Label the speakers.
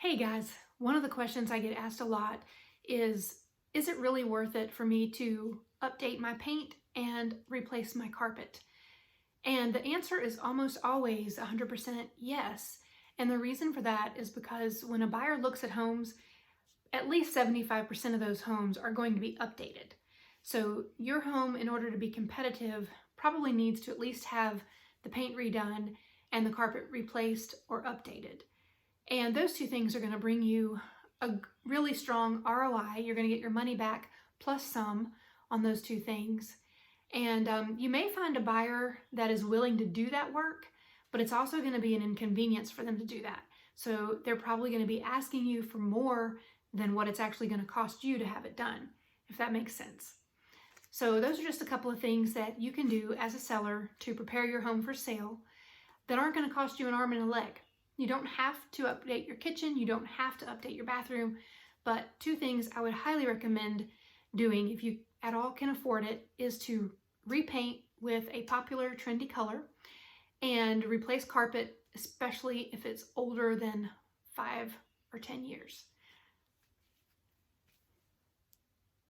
Speaker 1: Hey guys, one of the questions I get asked a lot is it really worth it for me to update my paint and replace my carpet? And the answer is almost always 100% yes. And the reason for that is because when a buyer looks at homes, at least 75% of those homes are going to be updated. So your home, in order to be competitive, probably needs to at least have the paint redone and the carpet replaced or updated. And those two things are going to bring you a really strong ROI. You're going to get your money back plus some on those two things. And you may find a buyer that is willing to do that work, but it's also going to be an inconvenience for them to do that. So they're probably going to be asking you for more than what it's actually going to cost you to have it done, if that makes sense. So those are just a couple of things that you can do as a seller to prepare your home for sale that aren't going to cost you an arm and a leg. You don't have to update your kitchen, you don't have to update your bathroom, but two things I would highly recommend doing if you at all can afford it is to repaint with a popular trendy color and replace carpet, especially if it's older than 5 or 10 years.